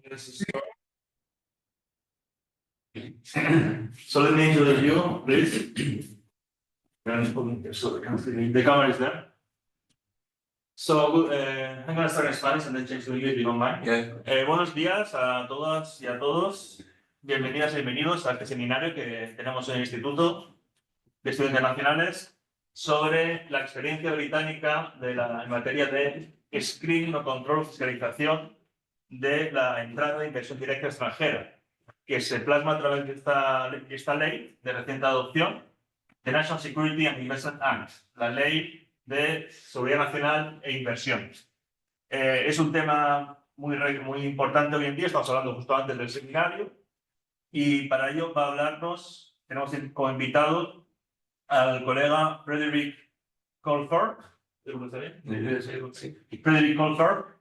So let me introduce you, please. So the camera is there. So I'm going to start in Spanish and then change to English if you don't mind. Yeah. Buenos días a todas y a todos. Bienvenidas y bienvenidos a este seminario que tenemos en el Instituto de Estudios Internacionales sobre la experiencia británica en materia de screening o control, fiscalización de la entrada de inversión directa extranjera, que se plasma a través de esta ley de reciente adopción, the National Security and Investment Act, la ley de Seguridad Nacional e Inversiones. Es un tema muy importante hoy en día, estamos hablando justo antes del seminario, y para ello va a hablarnos, tenemos como invitado al colega Frederick Colthorpe. Frederick Colthorpe.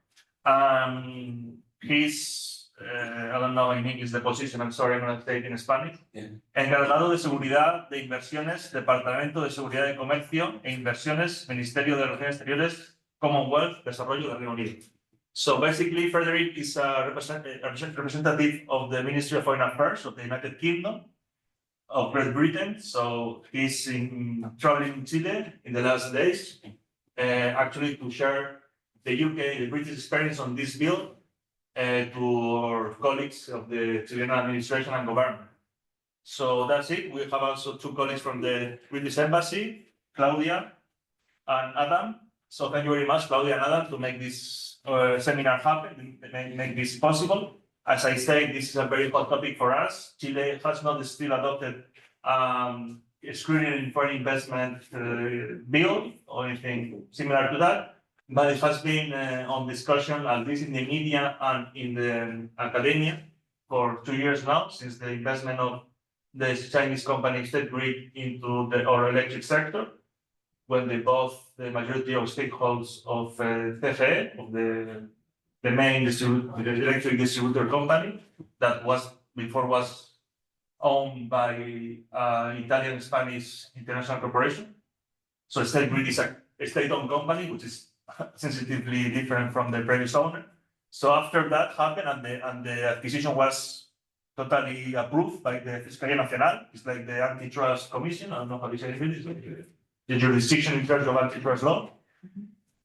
He's, I don't know in English the position, I'm sorry, I'm going to say it in Spanish. Yeah. Encargado de Seguridad, de Inversiones, Departamento de Seguridad de Comercio e Inversiones, Ministerio de Relaciones Exteriores, Commonwealth, Desarrollo del Reino Unido. So basically, Frederick is a representative of the Ministry of Foreign Affairs of the United Kingdom of Great Britain. So he's traveling in Chile in the last days, actually to share the UK, the British experience on this bill to our colleagues of the Chilean administration and government. So that's it. We have also two colleagues from the British Embassy, Claudia and Adam. So thank you very much, Claudia and Adam, to make this seminar happen, make this possible. As I said, this is a very hot topic for us. Chile has not still adopted a screening foreign investment bill or anything similar to that, but it has been on discussion, at least in the media and in the academia, for 2 years now, since the investment of the Chinese company State Grid into our electric sector, when they bought the majority of stakeholders of CFE, of the main electric distributor company that was owned by Italian Spanish international corporation. So State Grid is a state-owned company, which is sensitively different from the previous owner. So after that happened and the acquisition was totally approved by the Fiscalía Nacional, it's like the antitrust commission, I don't know how to say it, the jurisdiction in charge of antitrust law.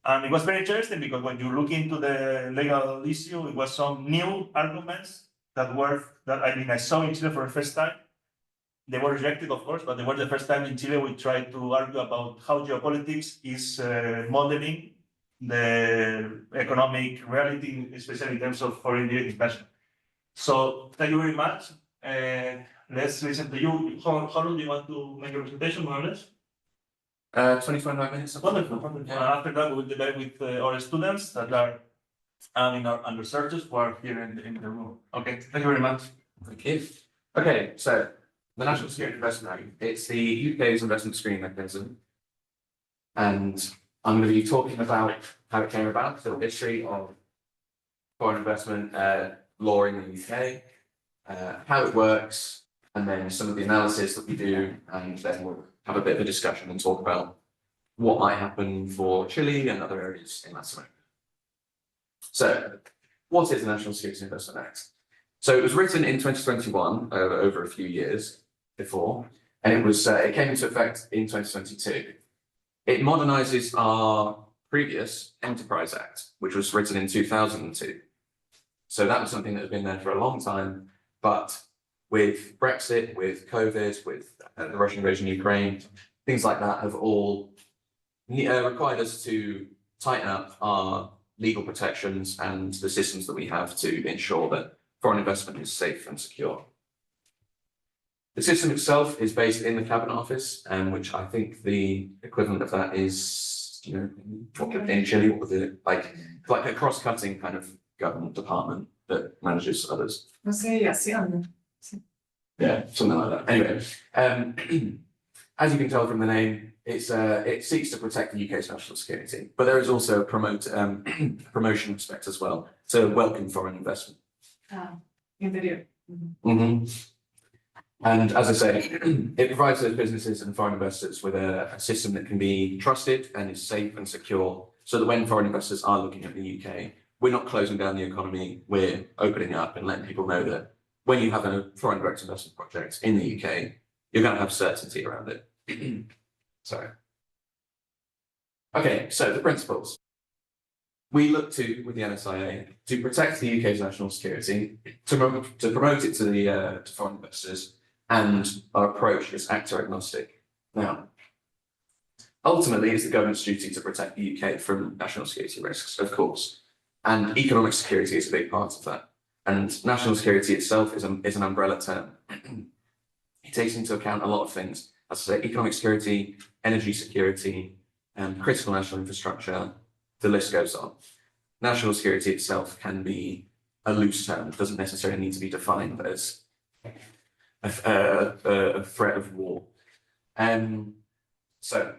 And it was very interesting because when you look into the legal issue, it was some new arguments that I saw in Chile for the first time. They were rejected, of course, but they were the first time in Chile we tried to argue about how geopolitics is modeling the economic reality, especially in terms of foreign direct investment. So thank you very much. Let's listen to you. How long do you want to make a presentation, more or less? 20-25 minutes. Wonderful. Yeah. After that, we will debate with our students that are and researchers who are here in the room. Okay, thank you very much. Thank you. Okay, so the National Security Investment Act, it's the UK's investment screening mechanism. And I'm going to be talking about how it came about, the history of foreign investment law in the UK, how it works, and then some of the analysis that we do, and then we'll have a bit of a discussion and talk about what might happen for Chile and other areas in Latin America. So, what is the National Security Investment Act? So it was written in 2021, over a few years before, and it came into effect in 2022. It modernizes our previous Enterprise Act, which was written in 2002. So that was something that had been there for a long time, but with Brexit, with COVID, with the Russian invasion of Ukraine, things like that have all required us to tighten up our legal protections and the systems that we have to ensure that foreign investment is safe and secure. The system itself is based in the Cabinet Office, which I think the equivalent of that is, in Chile, what was it like a cross-cutting kind of government department that manages others. Yeah, something like that. Anyway, as you can tell from the name, it seeks to protect the UK's national security, but there is also a promotion aspect as well, to welcome foreign investment. Interior. And as I say, it provides those businesses and foreign investors with a system that can be trusted and is safe and secure, so that when foreign investors are looking at the UK, we're not closing down the economy, we're opening up and letting people know that when you have a foreign direct investment project in the UK, you're going to have certainty around it. Sorry. Okay, so the principles. We look to, with the NSIA, to protect the UK's national security, to promote it to the to foreign investors, and our approach is actor agnostic. Now, ultimately, it's the government's duty to protect the UK from national security risks, of course, and economic security is a big part of that. And national security itself is an umbrella term. It takes into account a lot of things, as I say, economic security, energy security, critical national infrastructure, the list goes on. National security itself can be a loose term. It doesn't necessarily need to be defined as a threat of war. So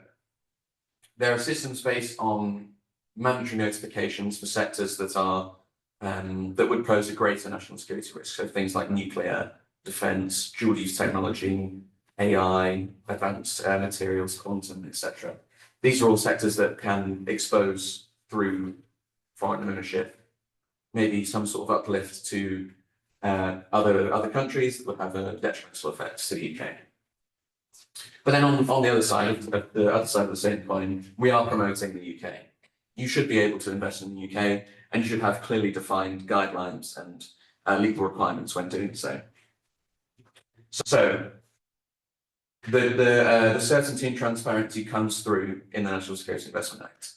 there are systems based on mandatory notifications for sectors that are that would pose a greater national security risk. So things like nuclear, defence, dual use technology, AI, advanced materials, quantum, etc. These are all sectors that can expose through foreign ownership, maybe some sort of uplift to other countries that would have a detrimental effect to the UK. But then on the other side, of the same coin, we are promoting the UK. You should be able to invest in the UK, and you should have clearly defined guidelines and legal requirements when doing so. So the certainty and transparency comes through in the National Security Investment Act,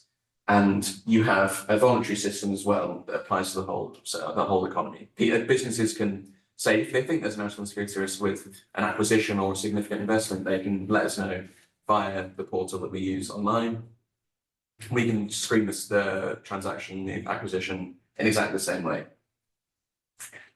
and you have a voluntary system as well that applies to the whole economy. Businesses can say if they think there's a national security risk with an acquisition or a significant investment, they can let us know via the portal that we use online. We can screen the transaction, the acquisition, in exactly the same way.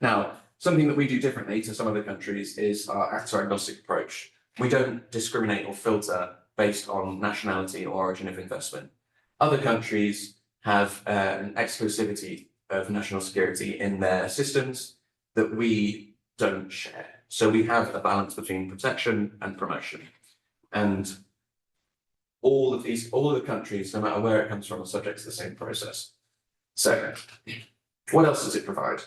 Now, something that we do differently to some other countries is our actor agnostic approach. We don't discriminate or filter based on nationality or origin of investment. Other countries have an exclusivity of national security in their systems that we don't share. So we have a balance between protection and promotion. And all of the countries, no matter where it comes from, are subject to the same process. So, what else does it provide?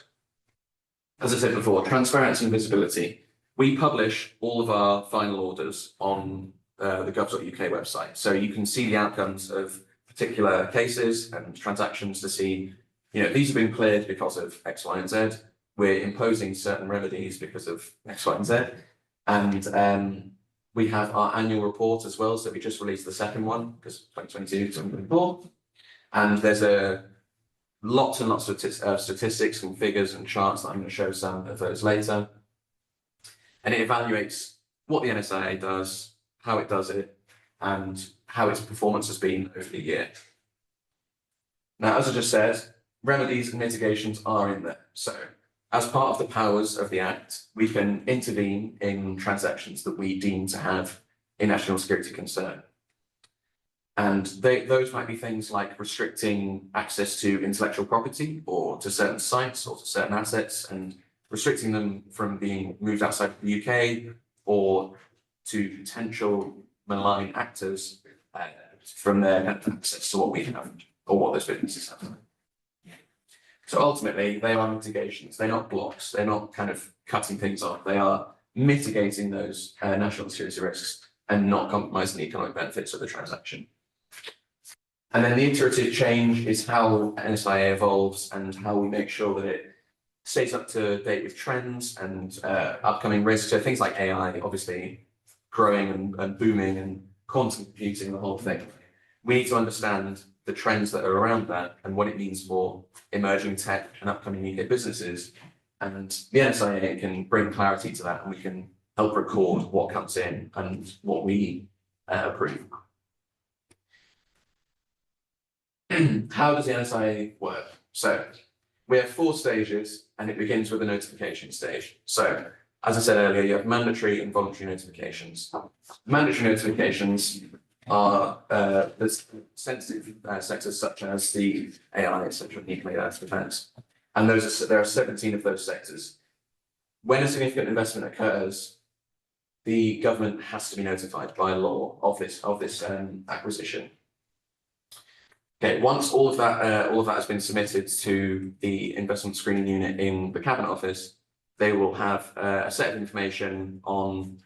As I said before, transparency and visibility. We publish all of our final orders on the gov.uk website. So you can see the outcomes of particular cases and transactions to see, these have been cleared because of X, Y, and Z. We're imposing certain remedies because of X, Y, and Z. And we have our annual report as well. So we just released the second one because 2022, 2024. And there's lots and lots of statistics and figures and charts that I'm going to show some of those later. And it evaluates what the NSIA does, how it does it, and how its performance has been over the year. Now, as I just said, remedies and mitigations are in there. So as part of the powers of the Act, we can intervene in transactions that we deem to have a national security concern. And those might be things like restricting access to intellectual property or to certain sites or to certain assets and restricting them from being moved outside of the UK or to potential malign actors from their access to what we have or what those businesses have. So ultimately, they are mitigations. They're not blocks. They're not kind of cutting things off. They are mitigating those national security risks and not compromising the economic benefits of the transaction. And then the iterative change is how NSIA evolves and how we make sure that it stays up to date with trends and upcoming risks. So things like AI, obviously growing and booming, and quantum computing, the whole thing. We need to understand the trends that are around that and what it means for emerging tech and upcoming UK businesses. And the NSIA can bring clarity to that, and we can help record what comes in and what we approve. How does the NSIA work? So we have 4 stages, and it begins with a notification stage. So as I said earlier, you have mandatory and voluntary notifications. Mandatory notifications are sensitive sectors such as the AI, etc., nuclear defence. And there are 17 of those sectors. When a significant investment occurs, the government has to be notified by law of this acquisition. Okay, once all of that has been submitted to the investment screening unit in the Cabinet Office, they will have a set of information on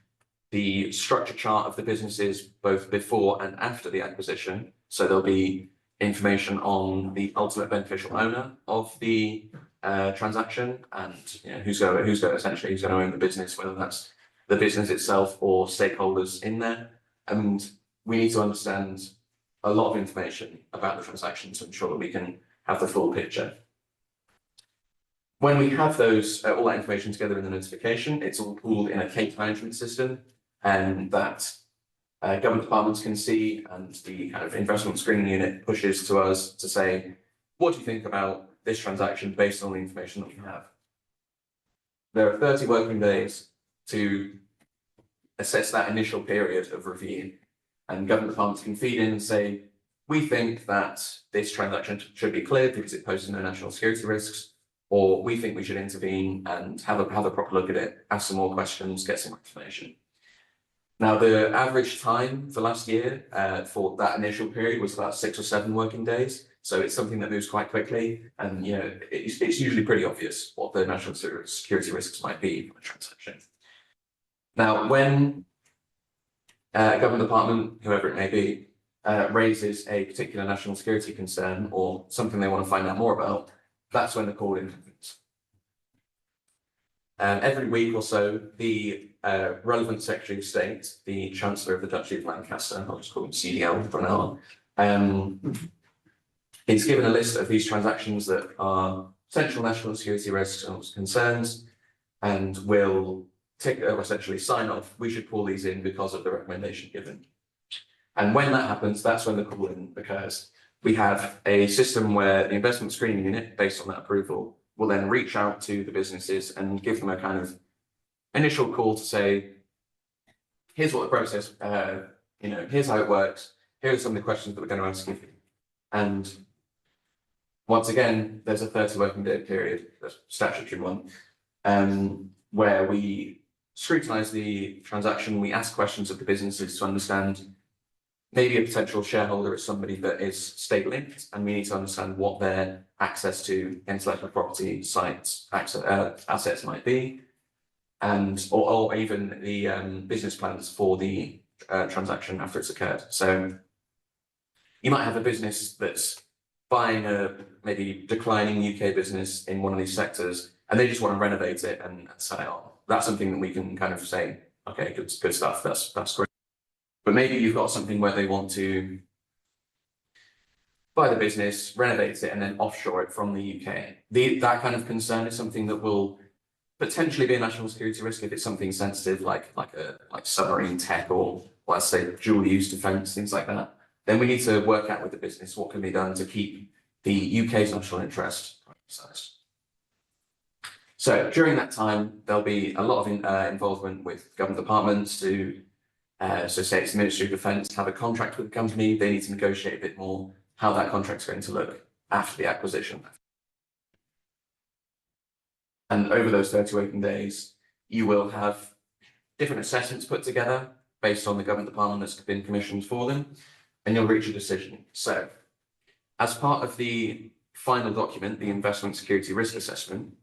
the structure chart of the businesses both before and after the acquisition. So there'll be information on the ultimate beneficial owner of the transaction, and who's going to own the business, whether that's the business itself or stakeholders in there. And we need to understand a lot of information about the transaction to ensure that we can have the full picture. When we have those all that information together in the notification, it's all pooled in a case management system, and that government departments can see, and the kind of investment screening unit pushes to us to say, what do you think about this transaction based on the information that we have? There are 30 working days to assess that initial period of review, and government departments can feed in and say, we think that this transaction should be cleared because it poses no national security risks, or we think we should intervene and have a proper look at it, ask some more questions, get some more information. Now, the average time for last year for that initial period was about 6 or 7 working days. So it's something that moves quite quickly, and it's usually pretty obvious what the national security risks might be for a transaction. Now, when a government department, whoever it may be, raises a particular national security concern or something they want to find out more about, that's when the call in happens. Every week or so, the relevant Secretary of State, the Chancellor of the Duchy of Lancaster, I'll just call him CDL for now, is given a list of these transactions that are potential national security risks and concerns, and will essentially sign off, we should pull these in because of the recommendation given. And when that happens, that's when the call in occurs. We have a system where the investment screening unit, based on that approval, will then reach out to the businesses and give them a kind of initial call to say, here's what the process, here's how it works, here are some of the questions that we're going to ask you. And once again, there's a 30 working day period, a statutory one, where we scrutinise the transaction, we ask questions of the businesses to understand maybe a potential shareholder is somebody that is state linked, and we need to understand what their access to intellectual property sites assets might be, and or even the business plans for the transaction after it's occurred. So you might have a business that's buying a maybe declining UK business in one of these sectors, and they just want to renovate it and sell it on. That's something that we can kind of say, okay, good stuff, that's great. But maybe you've got something where they want to buy the business, renovate it, and then offshore it from the UK. That kind of concern is something that will potentially be a national security risk if it's something sensitive like submarine tech or let's say dual use defence, things like that. Then we need to work out with the business what can be done to keep the UK's national interest emphasised. So during that time, there'll be a lot of involvement with government departments to, so say it's the Ministry of Defence, have a contract with the company, they need to negotiate a bit more how that contract's going to look after the acquisition. And over those 30 working days, you will have different assessments put together based on the government department that's been commissioned for them, and you'll reach a decision. So, as part of the final document, the investment security risk assessment,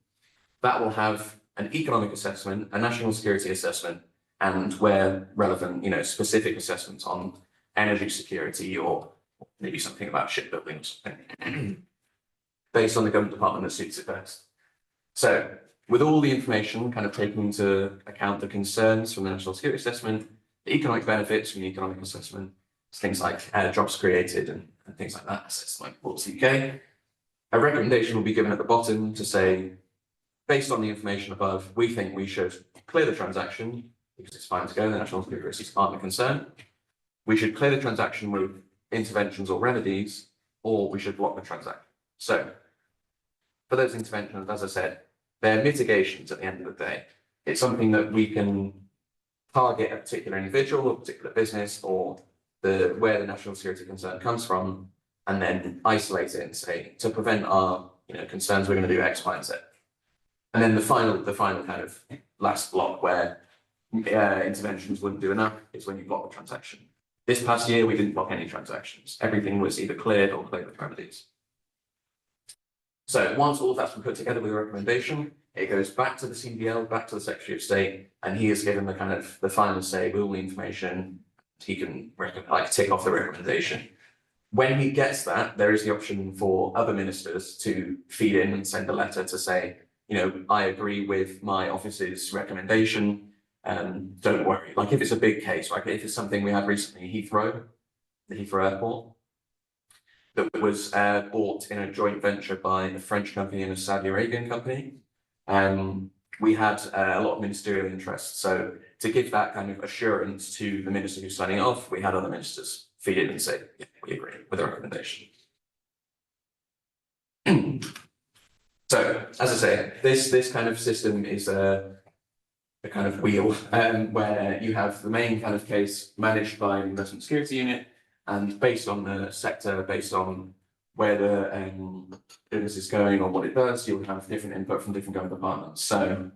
that will have an economic assessment, a national security assessment, and where relevant, specific assessments on energy security or maybe something about shipbuilding or something, based on the government department that suits it best. So, with all the information kind of taking into account the concerns from the national security assessment, the economic benefits from the economic assessment, things like jobs created and things like that, assets like Ports UK, a recommendation will be given at the bottom to say, based on the information above, we think we should clear the transaction because it's fine to go, the national security risks aren't a concern. We should clear the transaction with interventions or remedies, or we should block the transaction. So, for those interventions, as I said, they're mitigations at the end of the day. It's something that we can target a particular individual or particular business or where the national security concern comes from, and then isolate it and say, to prevent our concerns, we're going to do X, Y, and Z. And then the final kind of last block where interventions wouldn't do enough is when you block the transaction. This past year, we didn't block any transactions. Everything was either cleared or cleared with remedies. So once all of that's been put together with a recommendation, it goes back to the CBL, back to the Secretary of State, and he is given the kind of the final say with all the information. He can tick off the recommendation. When he gets that, there is the option for other ministers to feed in and send a letter to say, you know, I agree with my office's recommendation. Don't worry. Like if it's a big case, like if it's something we had recently, the Heathrow Airport, that was bought in a joint venture by a French company and a Saudi Arabian company. We had a lot of ministerial interest. So to give that kind of assurance to the minister who's signing off, we had other ministers feed in and say, yeah, we agree with the recommendation. So, as I say, this kind of system is a kind of wheel where you have the main kind of case managed by the investment security unit, and based on the sector, based on where the business is going or what it does, you'll have different input from different government departments. So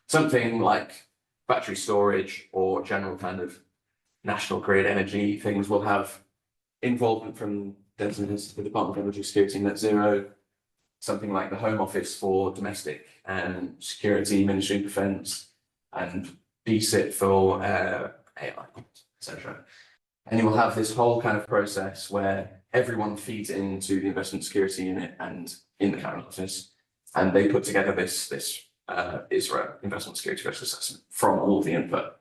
something like battery storage or general kind of national grid energy things will have involvement from the Department of Energy Security and Net Zero. Something like the Home Office for domestic and security, Ministry of Defence, and BSIT for AI, etc. And you will have this whole kind of process where everyone feeds into the investment security unit and in the Cabinet Office, and they put together this ISRA investment security risk assessment from all of the input.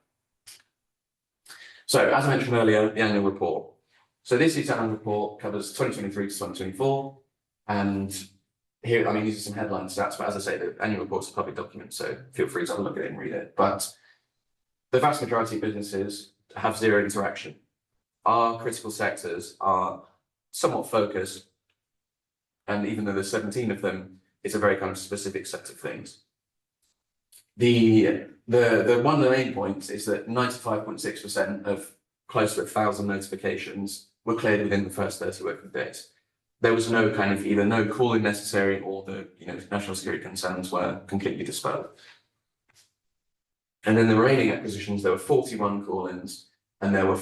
So, as I mentioned earlier, the annual report. So this annual report covers 2023 to 2024, and here, I mean, these are some headline stats, but as I say, the annual report's a public document, so feel free to have a look at it and read it. But the vast majority of businesses have zero interaction. Our critical sectors are somewhat focused, and even though there's 17 of them, it's a very kind of specific set of things. The one of the main points is that 95.6% of close to 1,000 notifications were cleared within the first 30 working days. There was no kind of either no call-in necessary or the national security concerns were completely dispelled. And then the remaining acquisitions, there were 41 call-ins, and there were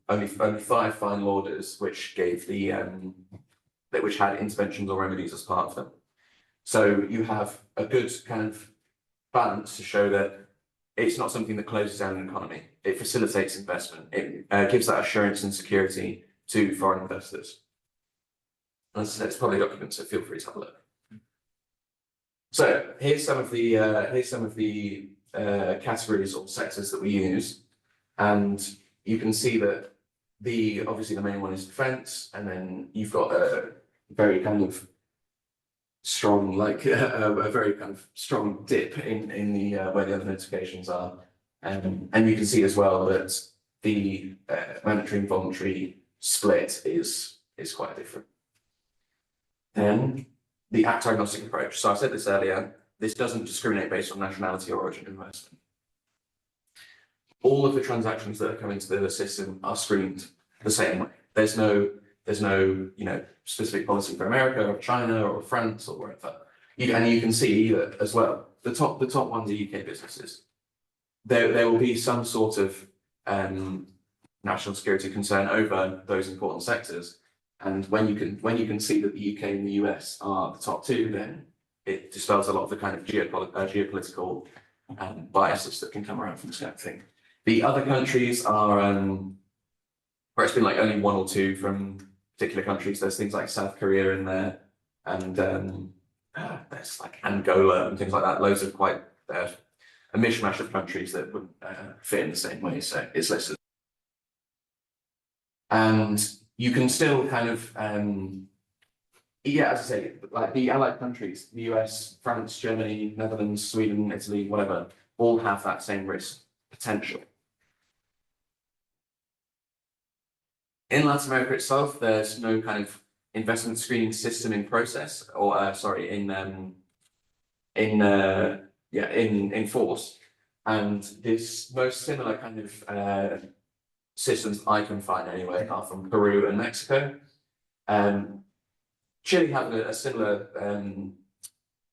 only 5 final orders which gave the which had interventions or remedies as part of them. So you have a good kind of balance to show that it's not something that closes down an economy. It facilitates investment. It gives that assurance and security to foreign investors. As I said, it's probably documents, so feel free to have a look. So here's some of the categories or sectors that we use, and you can see that obviously the main one is defence, and then you've got a very kind of strong, like a very kind of strong dip in the where the other notifications are, and you can see as well that the mandatory and voluntary split is quite different. Then the actor agnostic approach. So I said this earlier, this doesn't discriminate based on nationality or origin of investment. All of the transactions that are coming to the system are screened the same way. There's no specific policy for America or China or France or wherever. And you can see that as well. The top ones are UK businesses. There will be some sort of national security concern over those important sectors. And when you can see that the UK and the US are the top two, then it dispels a lot of the kind of geopolitical biases that can come around from this kind of thing. The other countries are where it's been like only 1 or 2 from particular countries. There's things like South Korea in there, and there's like Angola and things like that. Loads of quite a mishmash of countries that wouldn't fit in the same way. So it's listed. And you can still kind of, as I say, like the allied countries, the US, France, Germany, Netherlands, Sweden, Italy, whatever, all have that same risk potential. In Latin America itself, there's no kind of investment screening system in process, or in force. And this most similar kind of systems I can find anyway are from Peru and Mexico. Chile have a similar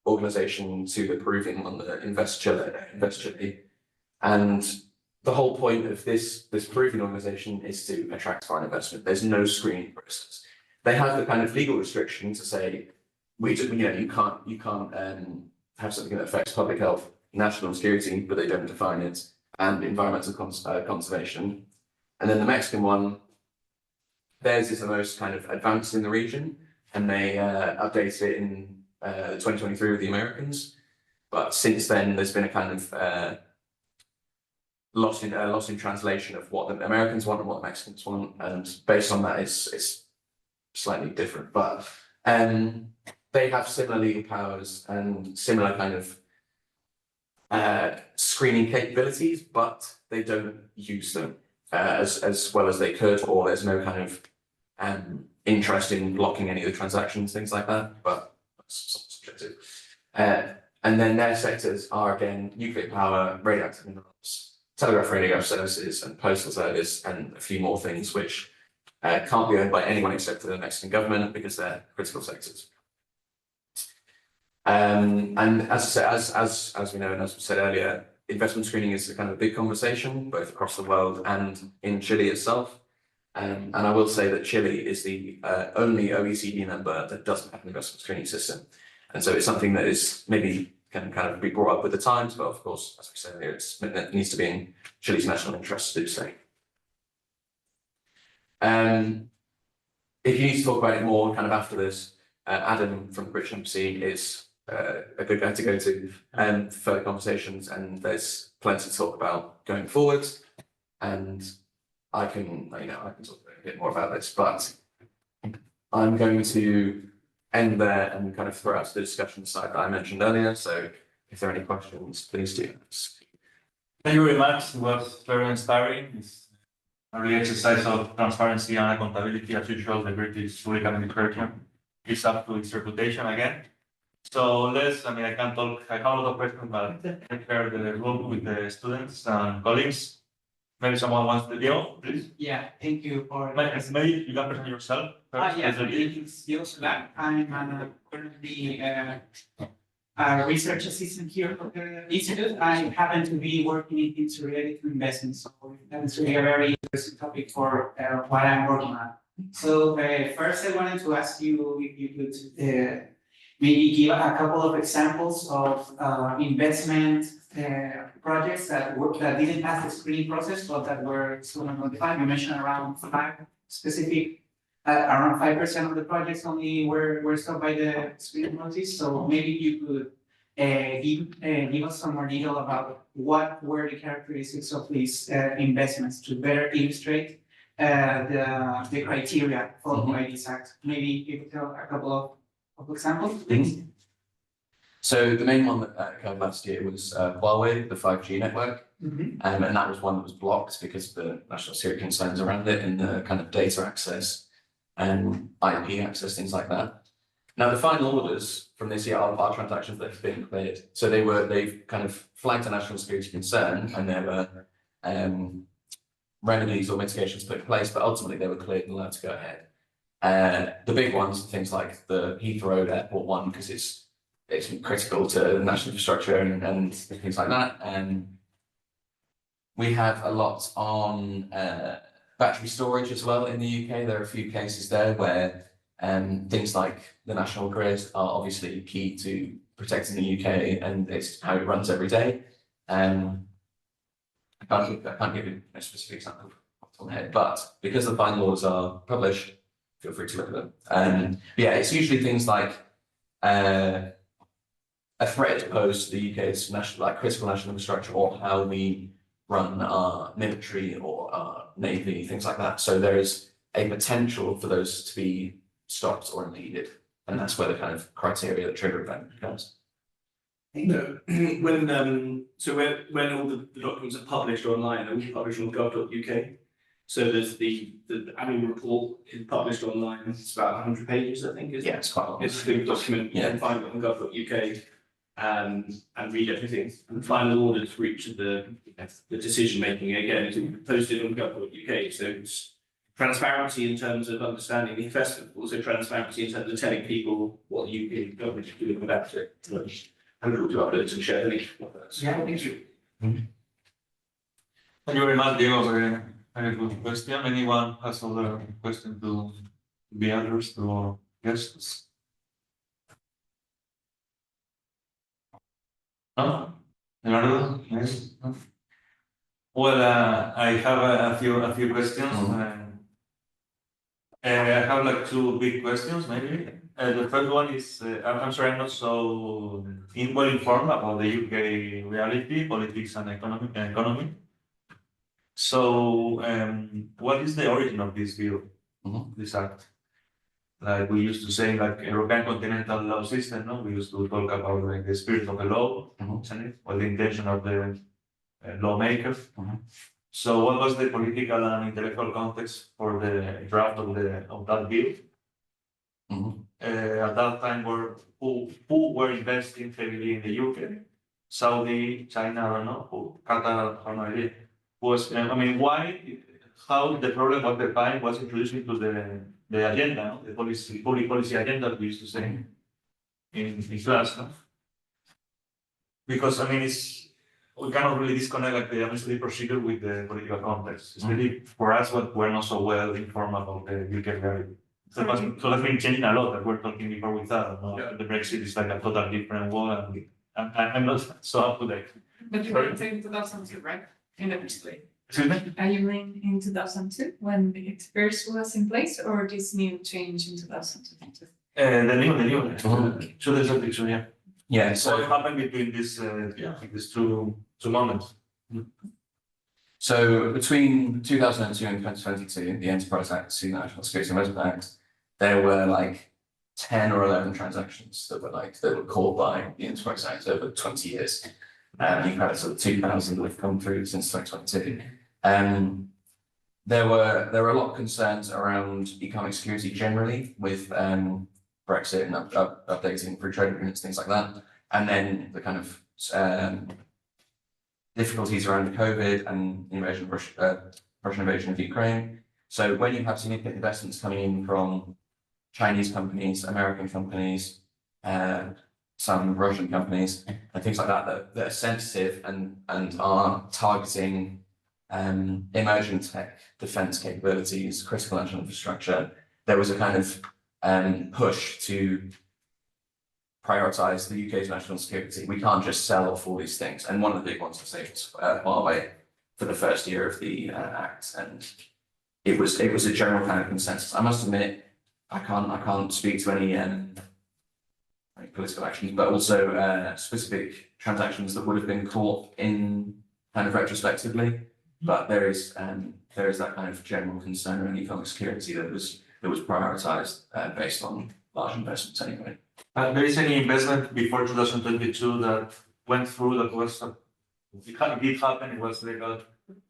organization to the Peruvian one, the Invest Chile, and the whole point of this Peruvian organization is to attract foreign investment. There's no screening process. They have the kind of legal restriction to say, you can't have something that affects public health, national security, but they don't define it, and environmental conservation. And then the Mexican one, theirs is the most kind of advanced in the region, and they updated it in 2023 with the Americans. But since then, there's been a kind of lost in translation of what the Americans want and what the Mexicans want, and based on that, it's slightly different. But they have similar legal powers and similar kind of screening capabilities, but they don't use them as well as they could, or there's no kind of interest in blocking any of the transactions, things like that. But that's subjective. And then their sectors are again nuclear power, radioactive minerals, telegraph radio services, and postal service, and a few more things which can't be owned by anyone except for the Mexican government because they're critical sectors. And as I say, as we know, and as we said earlier, investment screening is a kind of a big conversation, both across the world and in Chile itself. And I will say that Chile is the only OECD member that doesn't have an investment screening system. And so it's something that is maybe can kind of be brought up with the times, but of course, as we said earlier, it needs to be in Chile's national interest to do so. If you need to talk about it more kind of after this, Adam from the British Embassy is a good guy to go to for further conversations, and there's plenty to talk about going forward. And I can talk a bit more about this, but I'm going to end there and kind of throw out to the discussion side that I mentioned earlier. So if there are any questions, please do ask. Thank you very much. It was very inspiring. It's a real exercise of transparency and accountability. As usual, the British public administration is up to its reputation again. So I can't talk, I have a lot of questions, but I share the room with the students and colleagues. Maybe someone wants to deal, please. Yeah, thank you for. Maybe you can present yourself first. Yeah, my name is Yosuke. I'm currently a research assistant here at the institute. I happen to be working in things related to investments, so that's really a very interesting topic for what I'm working on. So first, I wanted to ask you if you could maybe give a couple of examples of investment projects that didn't pass the screening process, but that were still notified. You mentioned around 5% of the projects only were stopped by the screening notice. So maybe you could give us some more detail about what were the characteristics of these investments to better illustrate the criteria followed by this act. Maybe you could tell a couple of examples, please. So the main one that occurred last year was Huawei, the 5G network, and that was one that was blocked because of the national security concerns around it and the kind of data access and IP access, things like that. Now the final orders from this year are transactions that have been cleared. So they've kind of flagged a national security concern, and there were remedies or mitigations put in place, but ultimately they were cleared and allowed to go ahead. The big ones are things like the Heathrow Airport one, because it's critical to national infrastructure and things like that. And we have a lot on battery storage as well in the UK. There are a few cases there where things like the national grid are obviously key to protecting the UK, and it's how it runs every day. I can't give you a specific example off the top of my head, but because the final orders are published, feel free to look at them. Yeah, it's usually things like a threat posed to the UK's critical national infrastructure, or how we run our military or our navy, things like that. So there is a potential for those to be stopped or impeded, and that's where the kind of criteria, the trigger event comes. No, when all the documents are published online, they're published on gov.uk. So there's the annual report is published online. It's about 100 pages, I think. Yeah, it's quite long. It's a big document. You can find it on gov.uk and read everything. And the final orders for each of the decision making again is posted on gov.uk. So it's transparency in terms of understanding the investment, but also transparency in terms of telling people what the UK government is doing about it. And we'll do uploads and share the link. Yeah, thank you. Thank you very much, Diego. Very good question. Anyone has other question to be addressed to our guests? No? Leonardo? Yes? No? Well, I have a few questions. I have like two big questions, maybe. The first one is, I'm sorry, I'm not so well informed about the UK reality, politics and economy. So, what is the origin of this bill, this act? Like we used to say, like European continental law system, no? We used to talk about like the spirit of the law, isn't it? Or the intention of the lawmakers. So, what was the political and intellectual context for the draft of that bill? At that time, who were investing heavily in the UK? Saudi, China, I don't know, Qatar, I have no idea. How the problem of the time was introduced into the agenda, no? The public policy agenda that we used to say in class, no? Because we cannot really disconnect like the administrative procedure with the political context, especially for us, what we're not so well informed about the UK reality. So that's been changing a lot. That we're talking before with that. No? Yeah. The Brexit is like a totally different world, and I'm not so up to date. But you were in 2002, right? In the first place. Excuse me? Are you in 2002 when it first was in place, or this new change in 2022? The new. So there's a picture, yeah. Yeah, So so, what happened between these two moments? so between 2002 and 2022, the Enterprise Act, the National Security Investment Act, there were like 10 or 11 transactions that were caught by the Enterprise Act over 20 years. You've had sort of 2,000 that have come through since 2022. There were a lot of concerns around economic security generally with Brexit and updating free trade agreements, things like that. And then the kind of difficulties around COVID and Russian invasion of Ukraine. So when you have significant investments coming in from Chinese companies, American companies, some Russian companies, and things like that are sensitive and are targeting emerging tech, defense capabilities, critical national infrastructure, there was a kind of push to prioritize the UK's national security. We can't just sell off all these things. And one of the big ones to say was Huawei for the first year of the Act. And it was a general kind of consensus. I must admit, I can't speak to any political actions, but also specific transactions that would have been caught in kind of retrospectively. But there is that kind of general concern around economic security that was prioritized based on large investments anyway. There is any investment before 2022 that went through that was it did happen, it was legal,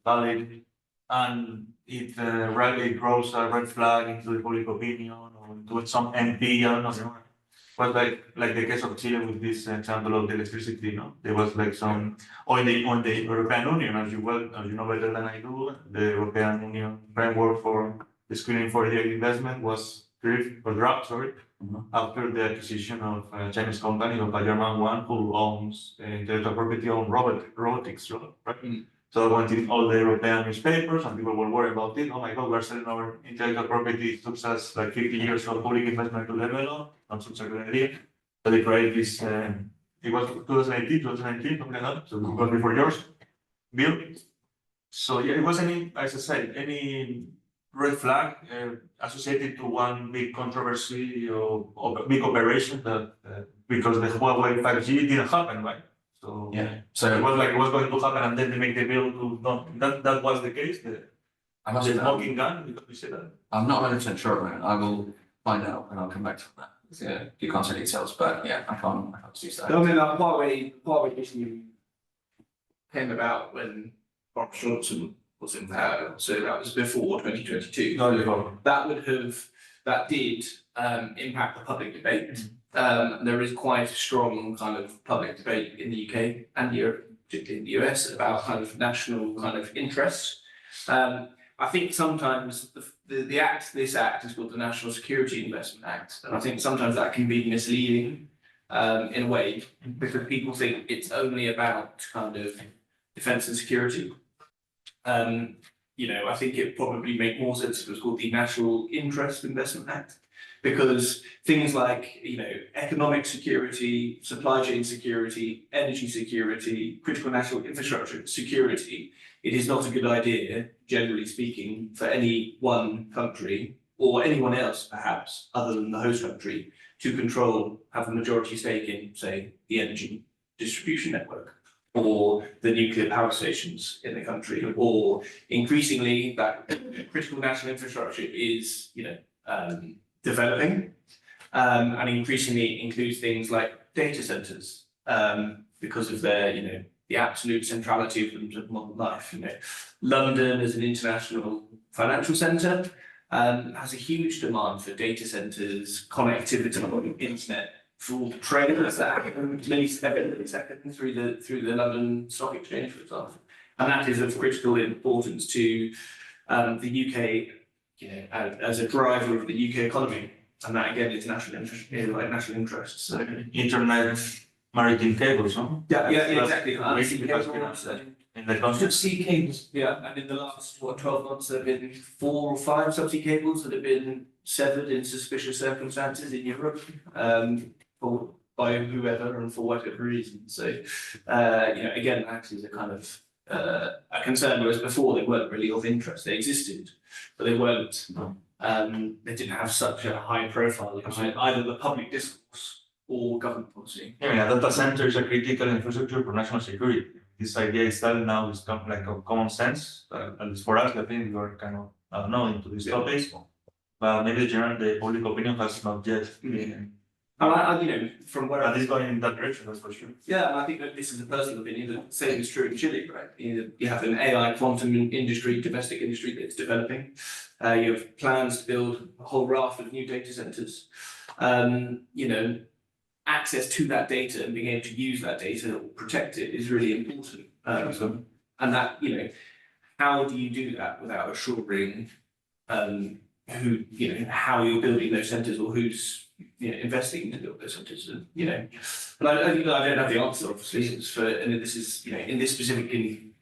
valid, and it really grows a red flag into the public opinion or into some MP, I don't know. But like the case of Chile with this example of the electricity, you know, there was like some, or on the European Union, as you know better than I do, the European Union framework for the screening for the investment was dropped, after the acquisition of a Chinese company, of a German one, who owns intellectual property on robotics, right? So I went in all the European newspapers and people were worried about it. Oh my God, we're selling our intellectual property. It took us like 50 years of public investment to develop, not such a good idea. So they created this, it was 2018, something like that. So it was before yours, Bill. So yeah, it wasn't, as I said, any red flag associated to one big controversy or big operation that because the Huawei 5G didn't happen, right? So Yeah. So it was like it was going to happen, and then they make the bill to no. That was the case. The smoking gun. Because we said that. I'm not 100% sure about it. I will find out and I'll come back to that. Yeah, you can't say details, but yeah, I can't use that. I mean, that Huawei issue came about when Boris Johnson was in power, so that was before 2022. That did impact the public debate. There is quite a strong kind of public debate in the UK and Europe, particularly in the US, about kind of national kind of interests. I think sometimes this act is called the National Security Investment Act, and I think sometimes that can be misleading in a way because people think it's only about kind of defence and security. you know, I think it probably make more sense if it was called the National Interest Investment Act. Because things like, you know, economic security, supply chain security, energy security, critical national infrastructure security, it is not a good idea, generally speaking, for any one country or anyone else, perhaps, other than the host country, to control, have a majority stake in, say, the energy distribution network, or the nuclear power stations in the country, or increasingly that critical national infrastructure is, you know, developing, and increasingly includes things like data centers, because of their, you know, the absolute centrality of them to modern life. You know, London as an international financial centre has a huge demand for data centres, connectivity, internet, for all the trades that happen millisecond through the London Stock Exchange, for example, and that is of critical importance to the UK. You know, as a driver of the UK economy, and that again is national interest, national interest. So Internet, maritime cables, no? yeah, exactly. In the country. Subsea cables, yeah, and in the last 12 months there have been 4 or 5 subsea cables that have been severed in suspicious circumstances in Europe, by whoever and for whatever reason. So, you know, again, that is a kind of a concern, whereas before they weren't really of interest. They existed, but they weren't. They didn't have such a high profile in either the public discourse or government policy. Yeah, data center is a critical infrastructure for national security. This idea itself now is kind of like a common sense, at least for us. I think we are kind of, I don't know, into these topics, but maybe the public opinion has not yet. And you know, from where But it's going in that direction, that's for sure. yeah, and I think that this is a personal opinion. The same is true in Chile, right? You have an AI quantum industry, domestic industry that's developing. You have plans to build a whole raft of new data centers. You know, access to that data and being able to use that data or protect it is really important. And that, you know, how do you do that without assuring who, you know, how you're building those centers or who's, you know, investing to build those centers, and, you know, but I don't have the answer, obviously. It's for, and this is, you know, in this specific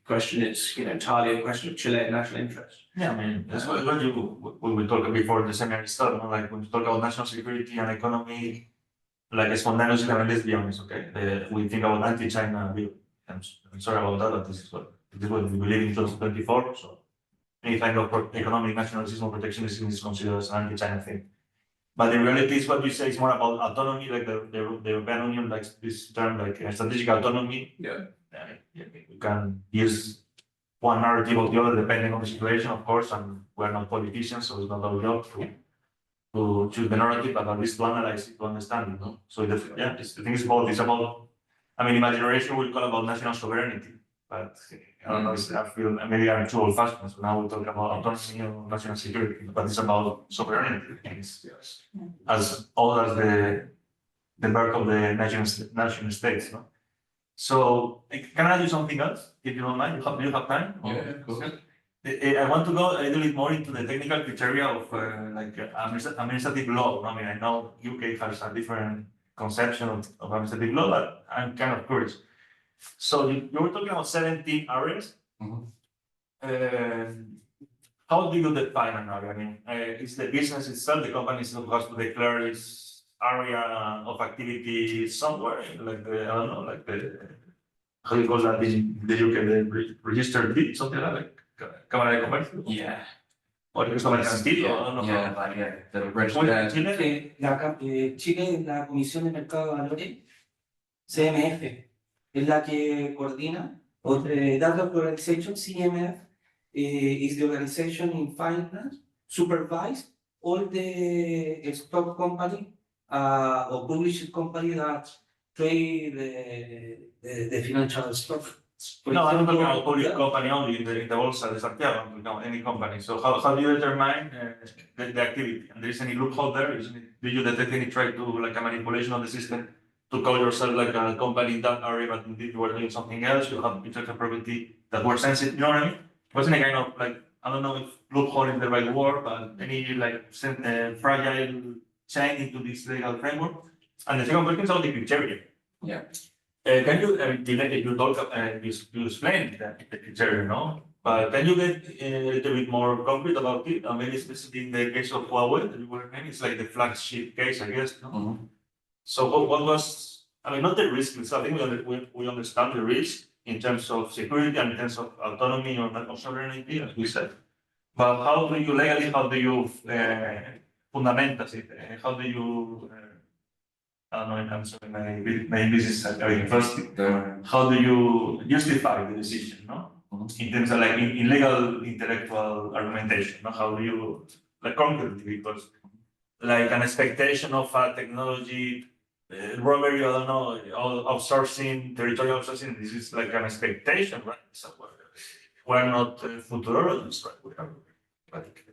question, it's, you know, entirely a question of Chilean national interest. Yeah, I mean, that's what we talked before the seminar started, no? Like when we talk about national security and economy, like spontaneously, I mean, let's be honest, okay? We think about anti-China view. I'm sorry about that, but this is what we believe in 2024. So any kind of economic nationalism or protectionism is considered as an anti-China thing. But the reality is what you say is more about autonomy, like the European Union likes this term, like strategic autonomy. Yeah. You can use one narrative or the other depending on the situation, of course, and we're not politicians, so it's not our job to choose the narrative, but at least to analyze it, to understand it, no? So the thing is it's about, I mean, in my generation we call about national sovereignty, but I don't know, I feel maybe I'm too old fashioned, so now we talk about autonomy or national security, but it's about sovereignty. It's as old as the birth of the nation states, no? So can I do something else, if you don't mind? Do you have time? Yeah, of course. I want to go a little bit more into the technical criteria of administrative law. I mean, I know UK has a different conception of administrative law, but I'm kind of curious. So you were talking about 17 areas. How do you define an area? I mean, it's the business itself, the company itself has to declare its area of activity somewhere, like the, I don't know, like the, how do you call that in the UK, the registered deed, something like that? Cámara de Comercio. Yeah. Or it's not Castillo, I don't know. Yeah, like, yeah, the Chile, registered. Chile, la Comisión de Mercado de Valores, CMF, es la que coordina, Data Organization, CMF, is the organization in finance, supervise all the stock company or published company that trade the financial stock. No, I'm not talking about public company only in the Bolsa de Santiago, no, any company. So how do you determine the activity? And there is any loophole there? Do you detect any try to like a manipulation of the system to call yourself like a company in that area, but indeed you are doing something else? You have intellectual property that were sensitive. You know what I mean? Wasn't a kind of like, I don't know if loophole is the right word, but any like fragile chain into this legal framework. And the second question is about the criteria. Yeah. Can you, you talk, you explain the criteria, no? But can you get a little bit more concrete about it? I mean, especially in the case of Huawei, that you were saying, it's like the flagship case, I guess, no? Mhm. So what was, I mean, not the risk itself, I think we understand the risk in terms of security and in terms of autonomy or sovereignty, as we said. But how do you legally, how do you fundamentas it? How do you, I don't know, in terms of my business at university, how do you justify the decision, no? In terms of like in legal intellectual argumentation, no? How do you, like concretely, because like an expectation of a technology robbery, I don't know, outsourcing, territorial outsourcing, this is like an expectation, right? So we're not futurologists, right? We are like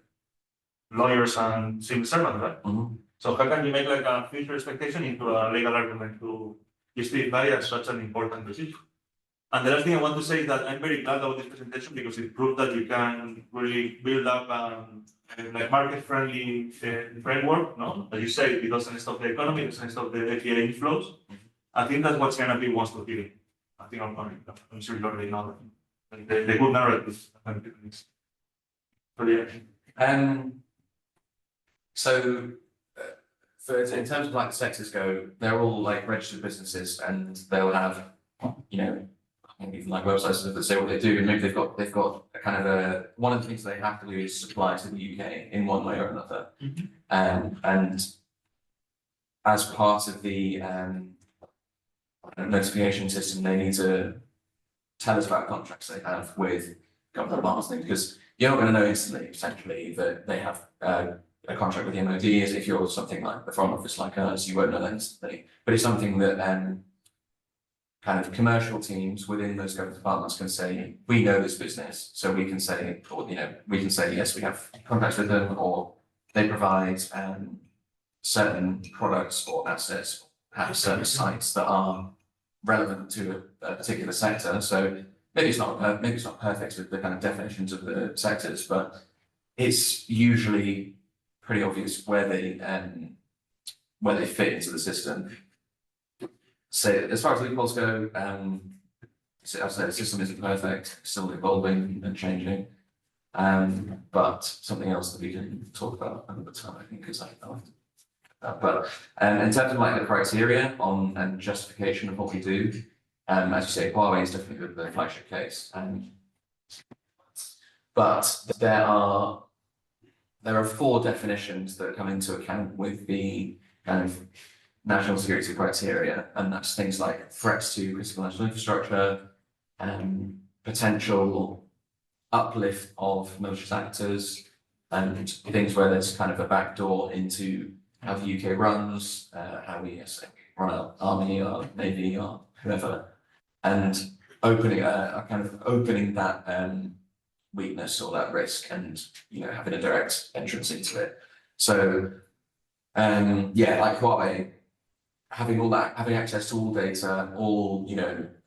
lawyers and civil servants, right? Mhm. So how can you make like a future expectation into a legal argument to justify such an important decision? And the last thing I want to say is that I'm very glad about this presentation because it proved that you can really build up like market-friendly framework, no? As you say, it doesn't stop the economy, it doesn't stop the FDI inflows. I think that's what's gonna be once fulfilling. I think I'm sure you already know that. Like the good narrative. So yeah. So, in terms of like the sectors go, they're all like registered businesses, and they'll have, you know, even like websites that say what they do, and maybe they've got a kind of one of the things they have to do is supply to the UK in one way or another, and as part of the notification system, they need to tell us about contracts they have with government partners, because you're not going to know instantly, essentially, that they have a contract with the MOD. As if you're something like the Foreign Office like us, you won't know that instantly. But it's something that kind of commercial teams within those government departments can say, we know this business, so we can say, or we can say, yes, we have contracts with them, or they provide certain products or assets, have certain sites that are relevant to a particular sector. So maybe it's not perfect with the kind of definitions of the sectors, but it's usually pretty obvious where they fit into the system. So as far as loopholes go, so I'd say the system isn't perfect, still evolving and changing. But something else that we can talk about another time, I think, is but in terms of like the criteria on and justification of what we do, as you say, Huawei is definitely the flagship case. But there are 4 definitions that come into account with the kind of national security criteria, and that's things like threats to critical national infrastructure, potential uplift of malicious actors, and things where there's kind of a backdoor into how the UK runs, how we run our army or navy or whoever, and opening that weakness or that risk, and having a direct entrance into it. So like Huawei, having access to all data, all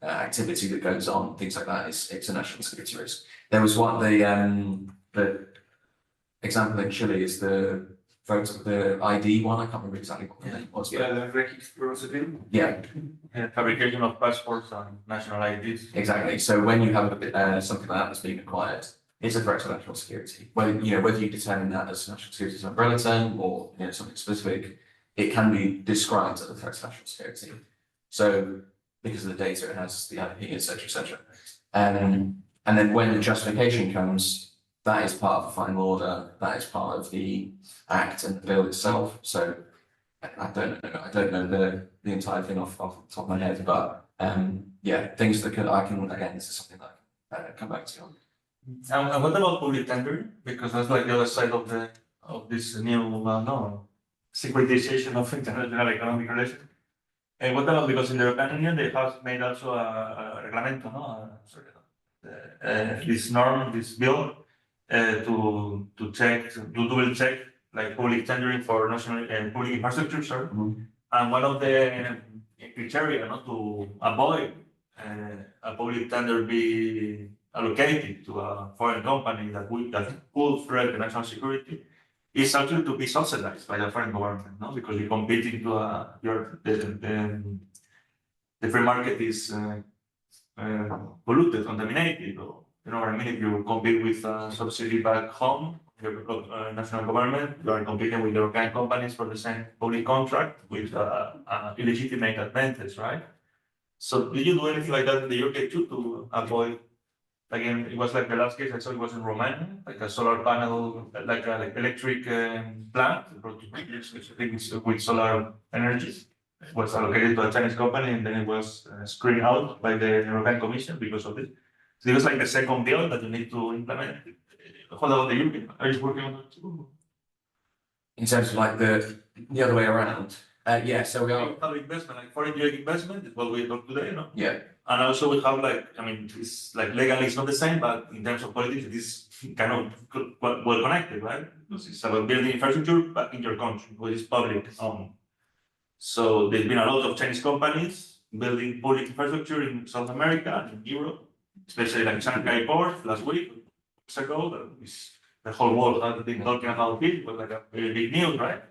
activity that goes on, things like that, it's a national security risk. There was the example in Chile is the ID one. I can't remember exactly what the name was. Yeah. Fabrication of passports and national IDs. Exactly. So when you have something like that that's being acquired, it's a threat to national security. Whether you determine that as national security as an umbrella term or something specific, it can be described as a threat to national security. So because of the data it has, the IP, etc., etc. And then when the justification comes, that is part of the final order. That is part of the Act and the bill itself. So I don't know the entire thing off the top of my head, but things that this is something that I can come back to. And what about public tendering? Because that's like the other side of this new securitization of international economic relations. And what about, because in the European Union they have made also a reglamento, this norm, this bill, to double check like public tendering for national and public infrastructure, sorry. And one of the criteria to avoid a public tender be allocated to a foreign company that could threat the national security is actually to be subsidized by the foreign government, because you compete into the the free market is polluted, contaminated, or you know what I mean? If you compete with subsidy back home, your national government, you are competing with European companies for the same public contract with illegitimate advantage, right? So did you do anything like that in the UK too to avoid? Again, it was like the last case I saw. It was in Romania, like a solar panel, like electric plant, with solar energy. It was allocated to a Chinese company, and then it was screened out by the European Commission because of this. So it was like the second bill that you need to implement. What about the UK? Are you working on it too? In terms of like the other way around, yeah, so we are, Public investment, like foreign direct investment, is what we talk today, you know? yeah, And also we have like, I mean, it's like legally it's not the same, but in terms of politics, it is kind of well connected, right? Because it's about building infrastructure back in your country, which is public owned. So there's been a lot of Chinese companies building public infrastructure in South America and in Europe, especially like Shanghai Port last week, weeks ago, the whole world had been talking about it, it was like a very big news, right?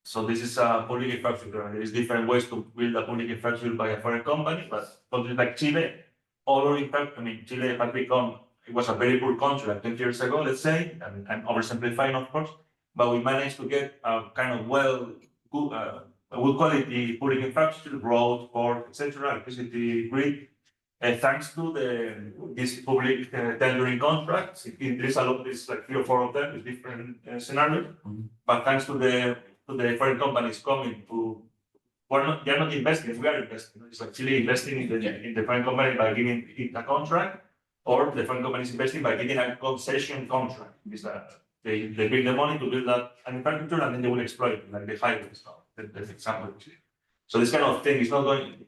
So this is a public infrastructure, and there is different ways to build a public infrastructure by a foreign company, but countries like Chile, although in fact, I mean, Chile had become, it was a very poor country like 20 years ago, let's say, I mean, I'm oversimplifying, of course, but we managed to get a kind of good quality public infrastructure, road, port, etc., electricity grid, thanks to this public tendering contracts. There is a lot, there's like 3 or 4 of them, with different scenarios, but thanks to the foreign companies coming to, they're not investing, we are investing. It's like Chile investing in the foreign company by giving it a contract, or the foreign company is investing by giving a concession contract. They bring the money to build an infrastructure, and then they will exploit it, like the highways. That's example. So this kind of thing is not going.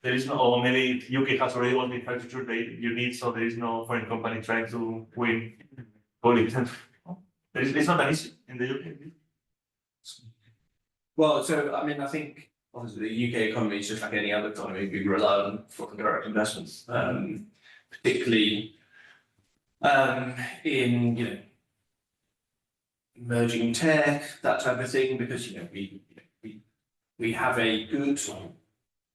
There is no, or maybe UK has already won the infrastructure you need, so there is no foreign company trying to win politics. It's not an issue in the UK. Well, so I mean, I think obviously the UK economy is just like any other economy, we rely on foreign direct investments, particularly in emerging tech, that type of thing, because we have a good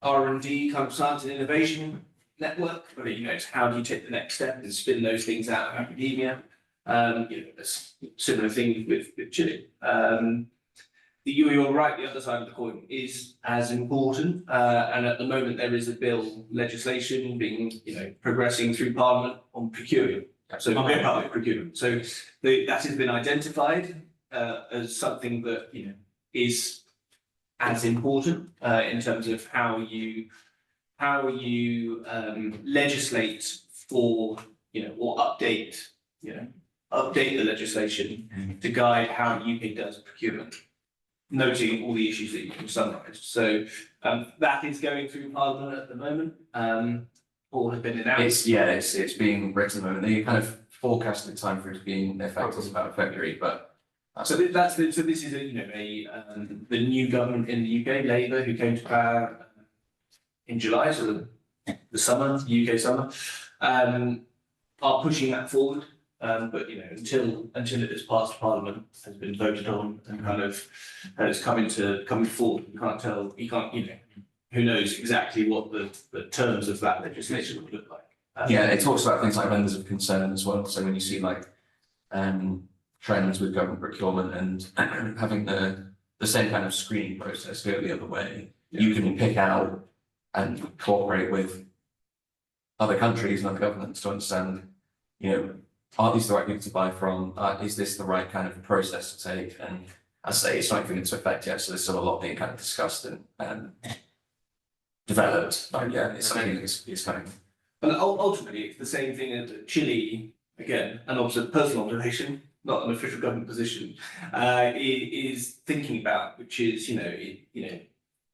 R&D kind of science and innovation network, but it's how do you take the next step and spin those things out of academia. There's similar thing with Chile. You're right, the other side of the coin is as important, and at the moment there is a bill legislation being progressing through Parliament on procurement. So public procurement. So that has been identified as something that is as important in terms of how you legislate for or update the legislation to guide how UK does procurement, noting all the issues that you can summarise. So that is going through Parliament at the moment. Or has been announced. it's being written at the moment. They kind of forecasted time for it to be in effect is about February, but so this is the new government in the UK, Labour, who came to power in July, so the summer, UK summer, are pushing that forward. But until it has passed Parliament, has been voted on, and kind of has coming forward, you can't who knows exactly what the terms of that legislation would look like. it talks about things like vendors of concern as well. So when you see like trends with government procurement and having the same kind of screening process go the other way, you can pick out and cooperate with other countries and other governments to understand, are these the right people to buy from? Is this the right kind of process to take? And I say it's not even into effect yet, so there's still a lot being kind of discussed and developed. But it's something that's coming. But ultimately, it's the same thing as Chile, again, an personal observation, not an official government position, is thinking about, which is,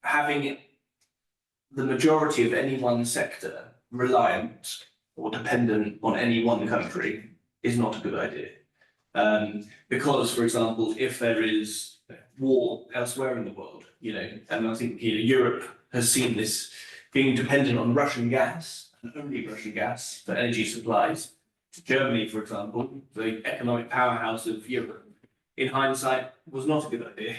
having the majority of any one sector reliant or dependent on any one country is not a good idea. Because, for example, if there is war elsewhere in the world, and I think Europe has seen this being dependent on Russian gas, and only Russian gas for energy supplies. Germany, for example, the economic powerhouse of Europe, in hindsight, was not a good idea.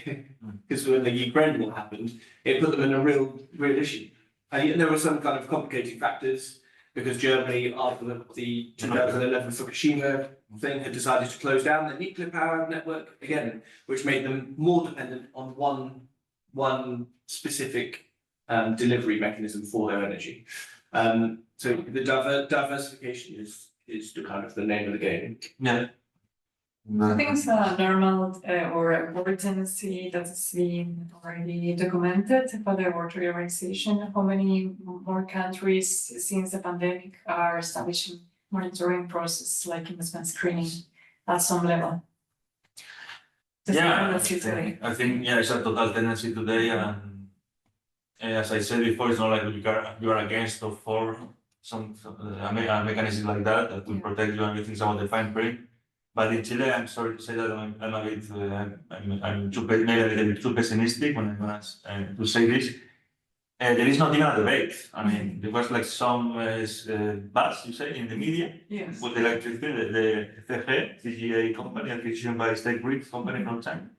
Because when the Ukraine war happened, it put them in a real issue. And there were some kind of complicating factors because Germany, after the 2011 Fukushima thing, had decided to close down their nuclear power network again, which made them more dependent on one specific delivery mechanism for their energy. So the diversification is the kind of the name of the game. Yeah. I think it's a normal or a board tendency that has been already documented for the World Trade Organization. How many more countries since the pandemic are establishing monitoring process like investment screening at some level? That's a tendency today. I think it's a total tendency today, and as I said before, it's not like you are against or for some mechanism like that will protect you and everything's about the fine print. But in Chile, I'm sorry to say that I'm a bit, I'm maybe a little bit too pessimistic when I'm gonna to say this. There is not even a debate. I mean, there was like some buzz, you say, in the media Yes. with the electricity, the CGA company, acquisition by state grid company from China.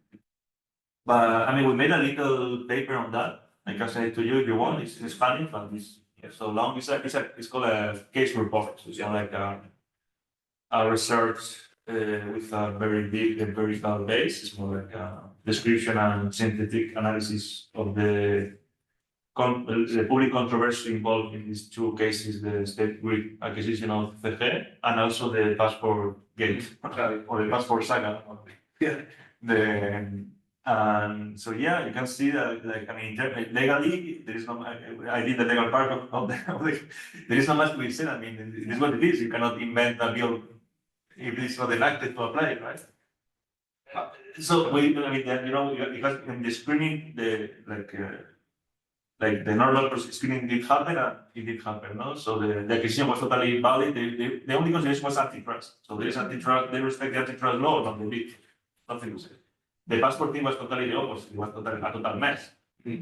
But I mean, we made a little paper on that. I can send it to you if you want. It's in Spanish, but it's so long. It's called a case report. So it's like a research with a very big empirical base. It's more like a description and synthetic analysis of the public controversy involved in these two cases: the state grid acquisition of CG and also the passport gate or the passport saga. Yeah. And so yeah, you can see that, like, I mean, legally, there is no, I did the legal part of the there is not much to be said. I mean, it is what it is. You cannot invent a bill if it's not enacted to apply it, right? So I mean, you know, because in the screening, like the normal process screening did happen, and it did happen, no? So the acquisition was totally valid. The only consideration was antitrust. So there is antitrust, they respect the antitrust law, but they did nothing to say. The passport thing was totally the opposite. It was a total mess.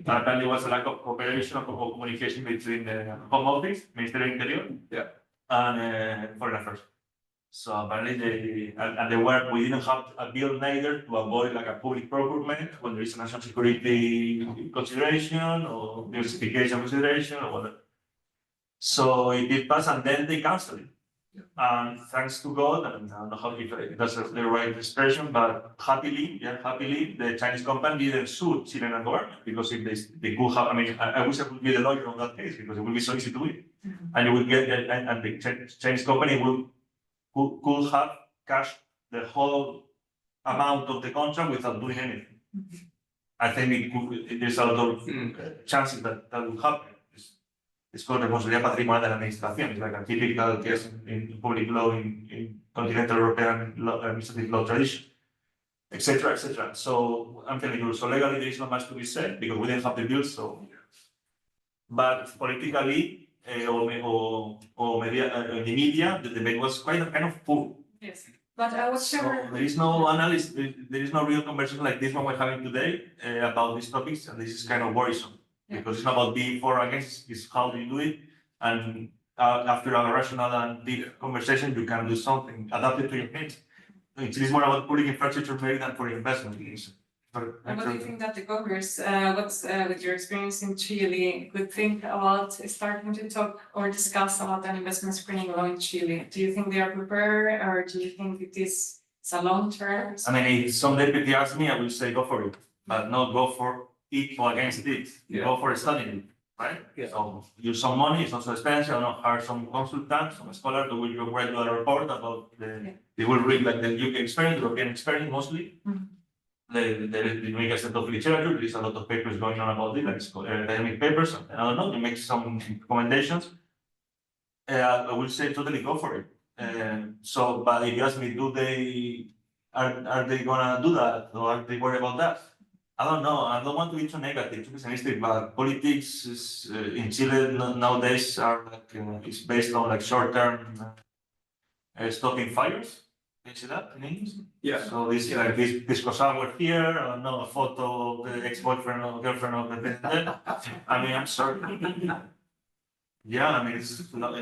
Apparently, it was a lack of cooperation or communication between the Home Office, Ministerio del Interior, and Foreign Affairs. So apparently, we didn't have a bill neither to avoid like a public procurement when there is a national security consideration or diversification consideration or whatever. So it did pass, and then they canceled it. And thanks to God, and I don't know how if that's the right expression, but happily, the Chinese company didn't sue Chilean government, because if they could have, I mean, I wish I could be the lawyer on that case, because it would be so easy to win. And you will get, and the Chinese company could have cashed the whole amount of the contract without doing anything. I think there's a lot of chances that will happen. It's called responsabilidad patrimonial de la administración. It's like a typical case in public law in continental European administrative law tradition, etc., etc. So I'm telling you, so legally there is not much to be said because we didn't have the bill. So, but politically or maybe in the media, the debate was kind of poor. Yes, but I was sure. There is no analysis. There is no real conversation like this one we're having today about these topics, and this is kind of worrisome. Because it's not about being for or against, it's how do you do it, and after a rational and deep conversation, you can do something adapted to your needs. It is more about public infrastructure maybe than for investment. And what do you think that the Congress, with your experience in Chile, could think about starting to talk or discuss about an investment screening law in Chile? Do you think they are prepared, or do you think it is a long term? I mean, if some deputy asks me, I will say go for it, but not go for it or against it. Go for studying it, right? So use some money, it's not so expensive. I don't know, hire some consultants, some scholars who will write a report about they will read like the UK experience, European experience mostly. They make a set of literature, there is a lot of papers going on about it, like academic papers, and I don't know, they make some recommendations. I will say totally go for it. So, but if you ask me, are they gonna do that, or are they worried about that? I don't know. I don't want to be too negative, too pessimistic, but politics is, in Chile nowadays are like it's based on like short-term stopping fires. You see that in English? Yeah. So this like this Kosovo here, no, a photo of the ex-boyfriend or girlfriend of the president. I mean, I'm sorry. Yeah, I mean,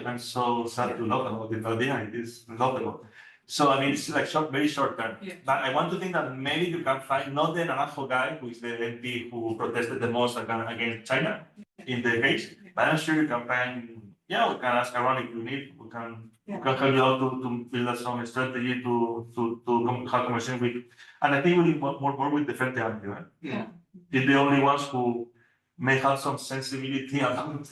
I'm so sad to laugh about it, but yeah, it is laughable. So I mean, it's like very short term. But I want to think that maybe you can find not the Naranjo guy who is the MP who protested the most against China in the case, But I'm sure you can find, yeah, we can ask around if you need, we can Yeah. help you out to build a strong strategy to have conversation with, and I think we need more with the Frente Amplio. Yeah. They're the only ones who may have some sensibility about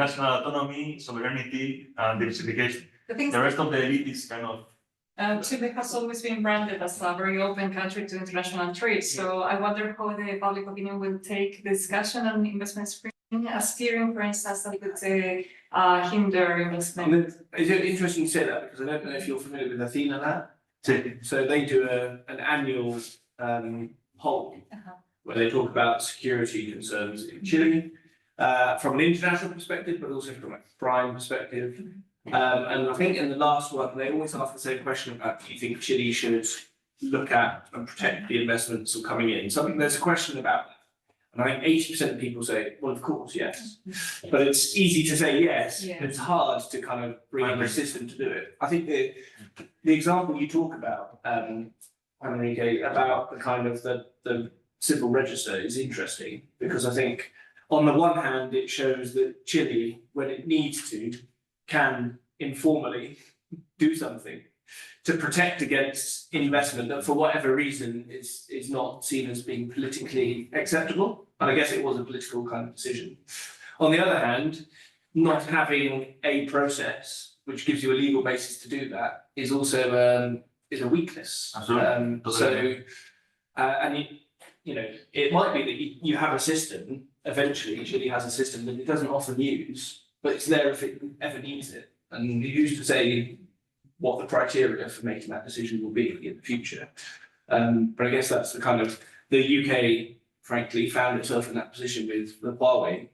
national autonomy, sovereignty, and diversification. The thing The rest of the elite is kind of. Chile has always been branded as a very open country to international trade, so I wonder how the public opinion will take discussion on investment screening as steering, for instance, that could hinder investment. Is it interesting you say that, because I don't know if you're familiar with Athena Lab. So they do an annual poll where they talk about security concerns in Chile from an international perspective, but also from a prime perspective. And I think in the last one, they always ask the same question about, do you think Chile should look at and protect the investments that are coming in? So I think there's a question about that. And I think 80% of people say, well, of course, yes. But it's easy to say yes, Yeah. but it's hard to kind of bring in a system to do it. I think the example you talk about, Juan Enrique, about the kind of the civil register is interesting, because I think on the one hand, it shows that Chile, when it needs to, can informally do something to protect against investment that for whatever reason is not seen as being politically acceptable. And I guess it was a political kind of decision. On the other hand, not having a process which gives you a legal basis to do that is also is a weakness. Absolutely. And you know, it might be that you have a system, eventually Chile has a system that it doesn't often use, but it's there if it ever needs it. And you used to say what the criteria for making that decision will be in the future. But I guess that's the kind of, the UK, frankly, found itself in that position with the Huawei,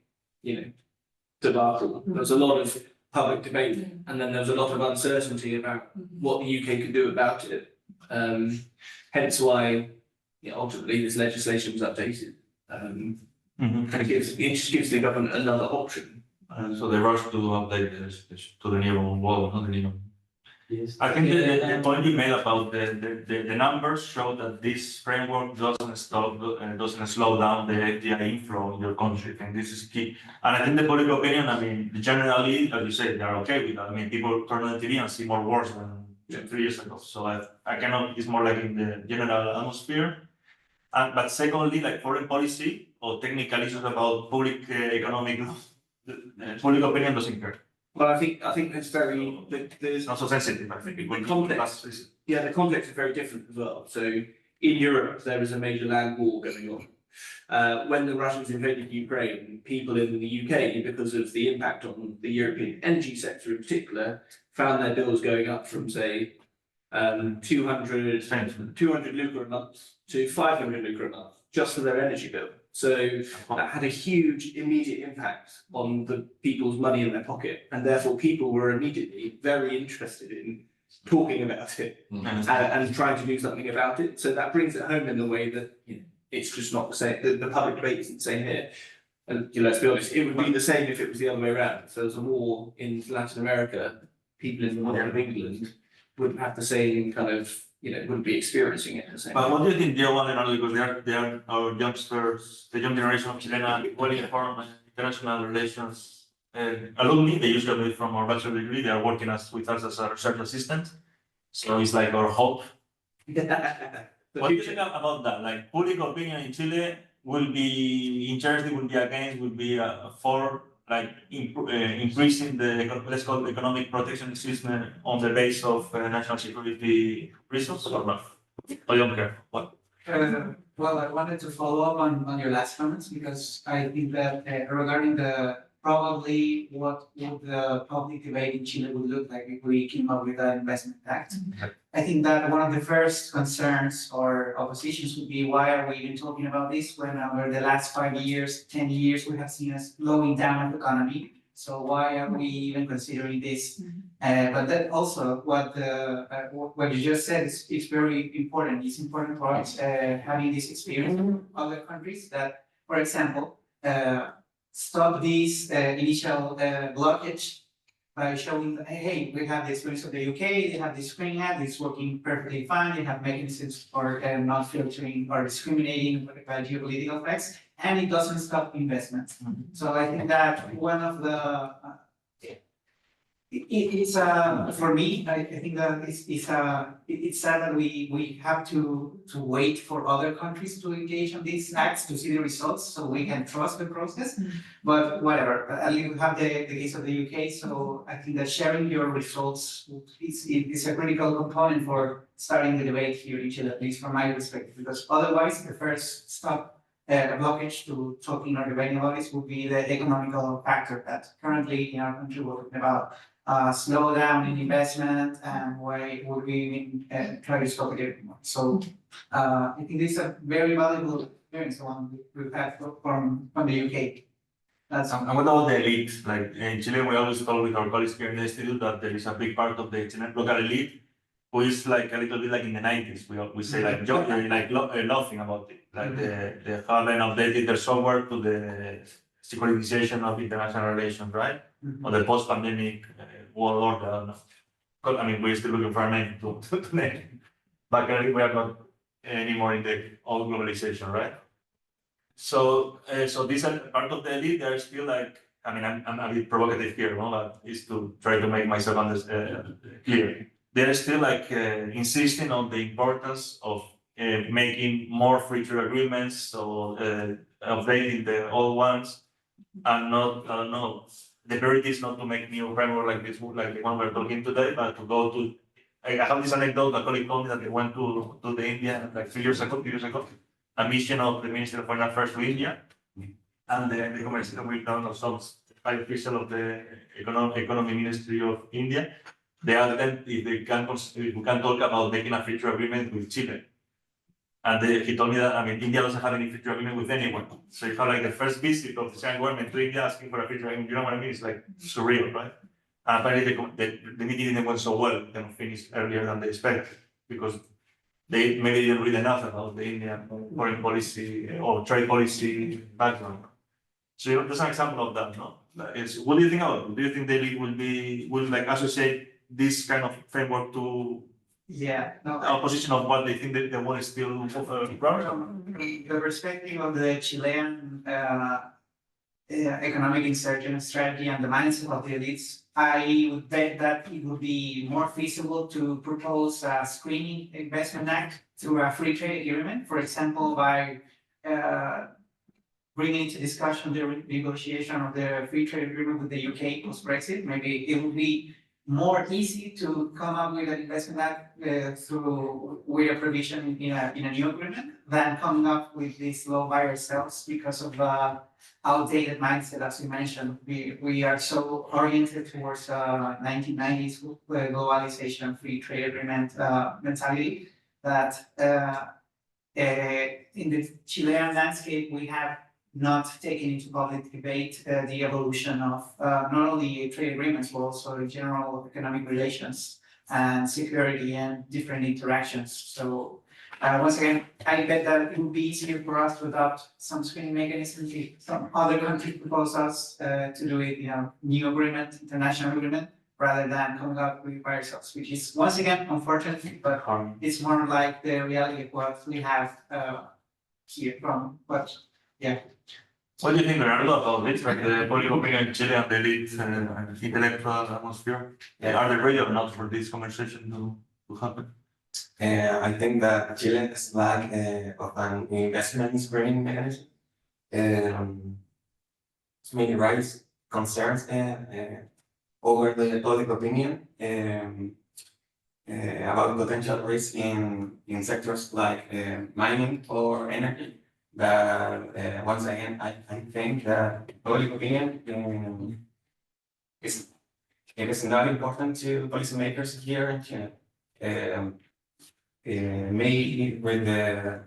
debacle. There was a lot of public debate, and then there was a lot of uncertainty about what the UK could do about it. Hence why, ultimately this legislation was updated. And it gives the government another option. So they rush to update this to the new world, not the new. Yes. I think the point you made about the numbers show that this framework doesn't slow down the FDI inflow in your country, and this is key. And I think the public opinion, generally, as you said, they are okay with that. People turn on the TV and see more wars than 3 years ago. So I cannot, it's more like in the general atmosphere. But secondly, like foreign policy or technical issues about public economic law, the public opinion doesn't care. Well, I think there's It's not so sensitive, I think. The context is very different as well. So in Europe, there is a major land war going on. When the Russians invaded Ukraine, people in the UK, because of the impact on the European energy sector in particular, found their bills going up from, say, 200 lucre a month to 500 lucre a month, just for their energy bill. So that had a huge immediate impact on the people's money in their pocket, and therefore people were immediately very interested in talking about it and trying to do something about it. So that brings it home in the way that it's just not the same. The public debate isn't the same here. And let's be honest, it would be the same if it was the other way around. If there was a war in Latin America, people in the north of England wouldn't have the same kind of, wouldn't be experiencing it the same. But what do you think they want to know? Because they are our youngsters, the young generation of Chilean, well informed international relations alumni. They usually from our bachelor degree. They are working with us as a research assistant. So it's like our hope. What do you think about that? Like public opinion in Chile will be interested, will be against, will be for increasing the, let's call it, economic protection system on the base of national security reasons, or not? I don't care. What? Well, I wanted to follow up on your last comments, because I think that regarding probably what would the public debate in Chile would look like if we came up with an investment act. I think that one of the first concerns or oppositions would be, why are we even talking about this when over the last 5 years, 10 years, we have seen a slowing down of the economy? So why are we even considering this? But that also, what you just said is very important. It's important for us having this experience in other countries that, for example, stop this initial blockage by showing that, hey, we have the experience of the UK, they have this screening act, it's working perfectly fine, they have mechanisms for not filtering or discriminating by geopolitical effects. and it doesn't stop investments. So I think that one of the it's for me, I think that it's sad that we have to wait for other countries to engage on these acts to see the results so we can trust the process. But whatever, at least we have the case of the UK, so I think that sharing your results is a critical component for starting the debate here in Chile, at least from my perspective, because otherwise the first stop blockage to talking or debating about this would be the economical factor that currently in our country we're talking about slowdown in investment and why it would be try to stop it more. So I think this is a very valuable experience, the one we've had from the UK. That's And what about the elite? Like in Chile, we always talk with our colleagues here in the institute that there is a big part of the Chilean local elite who is like a little bit like in the 90s. We say like joking, like laughing about it. Like the hardline updated their software to the securitization of international relations, right? Or the post-pandemic world order. I don't know. I mean, we're still looking for a name to name. But currently we are not anymore in the old globalization, right? So, so these are part of the elite. They're still like, I mean, I'm a bit provocative here, no? But is to try to make myself clear. They're still like insisting on the importance of making more free trade agreements, so updating the old ones, and not, I don't know, the priority is not to make new framework like this, like the one we're talking today, but to go to. I have this anecdote. A colleague told me that they went to the India like 2 years ago, a mission of the Ministry of Foreign Affairs to India, and the Commercial with some high official of the Economy Ministry of India. They asked them if we can talk about making a free trade agreement with Chile. And he told me that, I mean, India doesn't have any free trade agreement with anyone. So you have like the first visit of the Chilean government to India asking for a free trade agreement. You know what I mean? It's like surreal, right? And apparently the meeting didn't went so well, they finished earlier than they expected, because they maybe didn't read enough about the Indian foreign policy or trade policy background. So that's an example of that, no? What do you think about it? Do you think the elite will like associate this kind of framework to a position of what they think that the world is still from the perspective of the Chilean economic insertion strategy and the mindset of the elites, I would bet that it would be more feasible to propose a screening investment act through a free trade agreement, for example, by bringing into discussion the negotiation of the free trade agreement with the UK post-Brexit. Maybe it would be more easy to come up with an investment act with a provision in a new agreement than coming up with this law by ourselves because of outdated mindset, as you mentioned. We are so oriented towards 1990s globalization free trade agreement mentality that in the Chilean landscape we have not taken into public debate the evolution of not only trade agreements, but also general economic relations and security and different interactions. So once again, I bet that it would be easier for us to adopt some screening mechanisms if some other countries propose us to do it, new agreement, international agreement, rather than coming up with by ourselves, which is once again unfortunate, but it's more like the reality of what we have here from what, yeah. What do you think, Leonardo, about this, like the public opinion in Chile and the elite intellectual atmosphere? Are they ready or not for this conversation to happen? I think that Chile is lack of an investment screening mechanism. Many raise concerns over the public opinion about potential risk in sectors like mining or energy. But once again, I think that public opinion is not important to policymakers here in Chile. Maybe with the